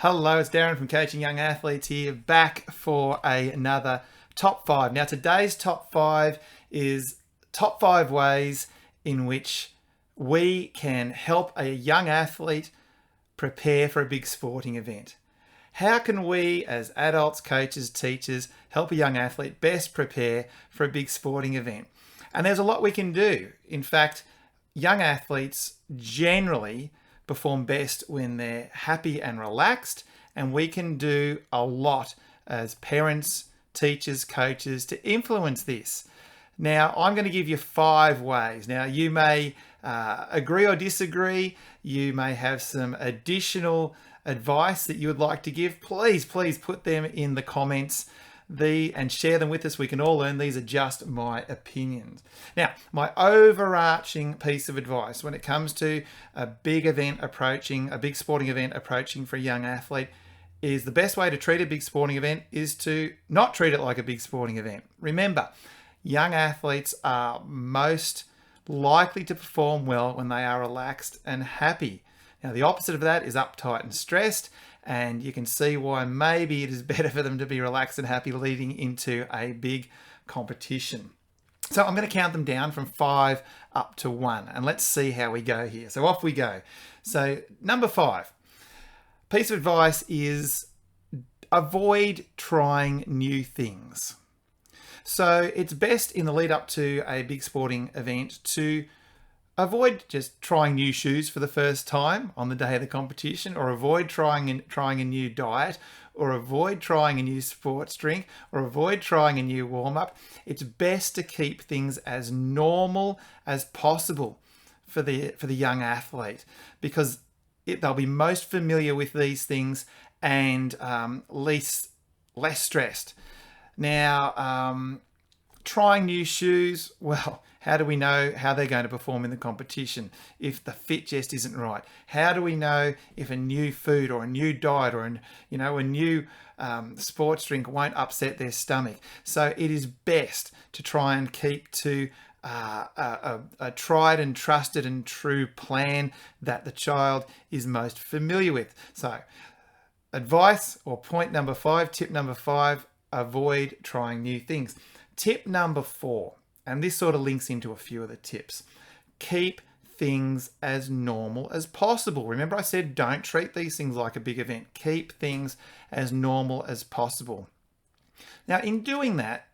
Hello, it's Darren from Coaching Young Athletes here, back for another top five. Now, today's top five is top five ways in which we can help a young athlete prepare for a big sporting event. How can we, as adults, coaches, teachers, help a young athlete best prepare for a big sporting event? And there's a lot we can do. In fact, young athletes generally perform best when they're happy and relaxed, and we can do a lot as parents, teachers, coaches to influence this. Now, I'm going to give you 5 ways. Now, you may agree or disagree. You may have some additional advice that you would like to give. Please put them in the comments and share them with us. We can all learn. These are just my opinions. Now, my overarching piece of advice when it comes to a big event approaching, a big sporting event approaching for a young athlete, is the best way to treat a big sporting event is to not treat it like a big sporting event. Remember, young athletes are most likely to perform well when they are relaxed and happy. Now, the opposite of that is uptight and stressed, and you can see why maybe it is better for them to be relaxed and happy leading into a big competition. So I'm going to count them down from 5 up to 1, and let's see how we go here. So off we go. So number 5, piece of advice is avoid trying new things. So it's best in the lead up to a big sporting event to avoid just trying new shoes for the first time on the day of the competition, or avoid trying a new diet, or avoid trying a new sports drink, or avoid trying a new warm-up. It's best to keep things as normal as possible for the young athlete, because they'll be most familiar with these things and less stressed. Now, trying new shoes, well, how do we know how they're going to perform in the competition if the fit just isn't right? How do we know if a new food or a new diet or a new sports drink won't upset their stomach? So it is best to try and keep to a tried and trusted and true plan that the child is most familiar with. So advice, or point number 5, tip number 5, avoid trying new things. Tip number 4, and this sort of links into a few of the tips. Keep things as normal as possible. Remember I said don't treat these things like a big event. Keep things as normal as possible. Now, in doing that,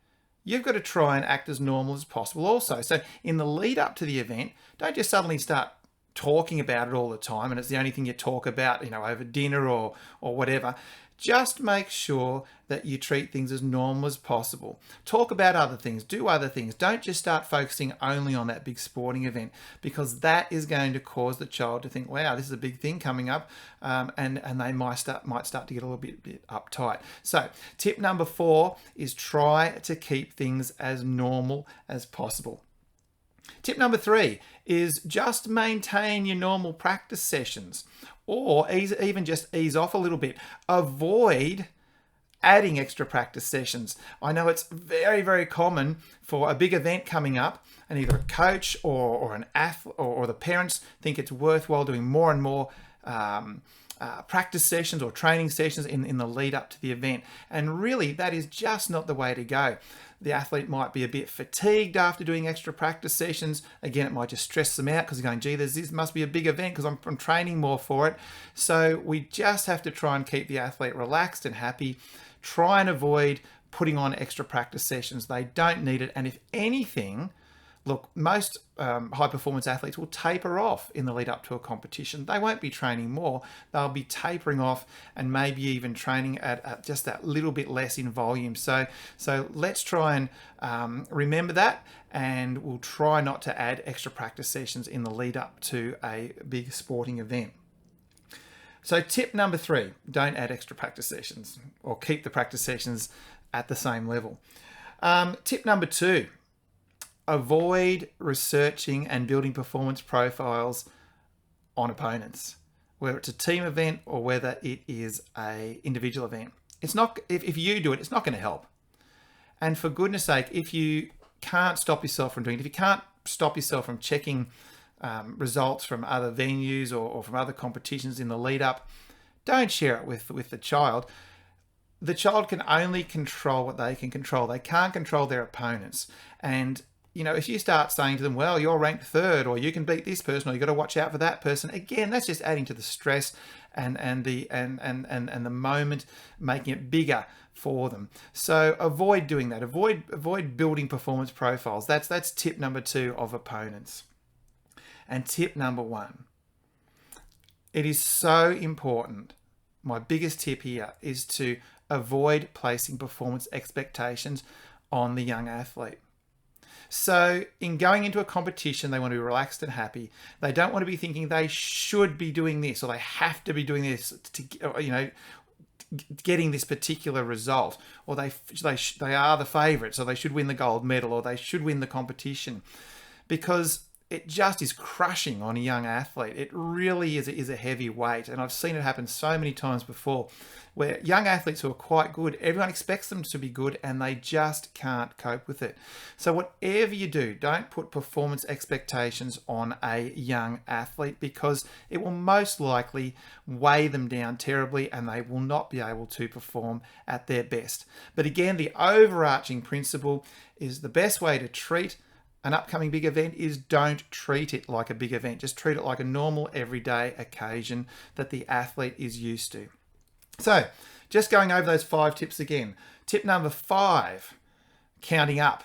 you've got to try and act as normal as possible also. So in the lead up to the event, don't just suddenly start talking about it all the time and it's the only thing you talk about, over dinner or whatever. Just make sure that you treat things as normal as possible. Talk about other things, do other things. Don't just start focusing only on that big sporting event, because that is going to cause the child to think, wow, this is a big thing coming up, and they might start to get a little bit uptight. So tip number 4 is try to keep things as normal as possible. Tip number 3 is just maintain your normal practice sessions, or even just ease off a little bit. Avoid adding extra practice sessions. I know it's very, very common for a big event coming up, and either a coach or an athlete or the parents think it's worthwhile doing more and more practice sessions or training sessions in the lead up to the event. And really, that is just not the way to go. The athlete might be a bit fatigued after doing extra practice sessions. Again, it might just stress them out because they're going, gee, this must be a big event because I'm training more for it. So we just have to try and keep the athlete relaxed and happy. Try and avoid putting on extra practice sessions. They don't need it. And if anything, look, most high performance athletes will taper off in the lead up to a competition. They won't be training more. They'll be tapering off and maybe even training at just that little bit less in volume. So let's try and remember that, and we'll try not to add extra practice sessions in the lead up to a big sporting event. So tip number 3, don't add extra practice sessions, or keep the practice sessions at the same level. Tip number 2, avoid researching and building performance profiles on opponents, whether it's a team event or whether it is an individual event. It's not, if you do it, it's not going to help. And for goodness sake, if you can't stop yourself from doing it, if you can't stop yourself from checking results from other venues or from other competitions in the lead up, don't share it with the child. The child can only control what they can control. They can't control their opponents. And if you start saying to them, well, you're ranked third, or you can beat this person, or you got to watch out for that person, again, that's just adding to the stress and the moment, making it bigger for them. So avoid doing that. Avoid building performance profiles. That's tip number 2 of opponents. And tip number 1. It is so important. My biggest tip here is to avoid placing performance expectations on the young athlete. So in going into a competition, they want to be relaxed and happy. They don't want to be thinking they should be doing this, or they have to be doing this to, getting this particular result, or they are the favourites, so they should win the gold medal, or they should win the competition, because it just is crushing on a young athlete. It really is a heavy weight. And I've seen it happen so many times before, where young athletes who are quite good, everyone expects them to be good, and they just can't cope with it. So whatever you do, don't put performance expectations on a young athlete, because it will most likely weigh them down terribly, and they will not be able to perform at their best. But again, the overarching principle is the best way to treat an upcoming big event is don't treat it like a big event. Just treat it like a normal everyday occasion that the athlete is used to. So just going over those 5 tips again. Tip number 5, counting up.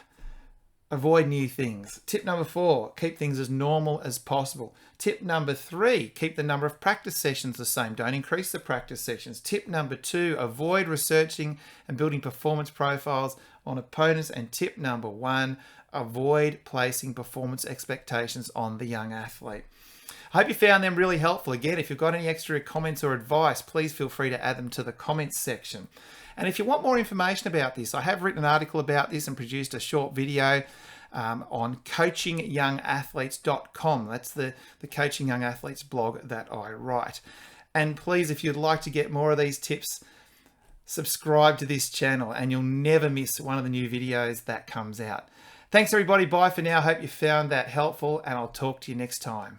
Avoid new things. Tip number 4, keep things as normal as possible. Tip number 3, keep the number of practice sessions the same. Don't increase the practice sessions. Tip number 2, avoid researching and building performance profiles on opponents. And tip number 1, avoid placing performance expectations on the young athlete. I hope you found them really helpful. Again, if you've got any extra comments or advice, please feel free to add them to the comments section. And if you want more information about this, I have written an article about this and produced a short video on coachingyoungathletes.com. That's the Coaching Young Athletes blog that I write. And please, if you'd like to get more of these tips, subscribe to this channel and you'll never miss one of the new videos that comes out. Thanks everybody. Bye for now. Hope you found that helpful, and I'll talk to you next time.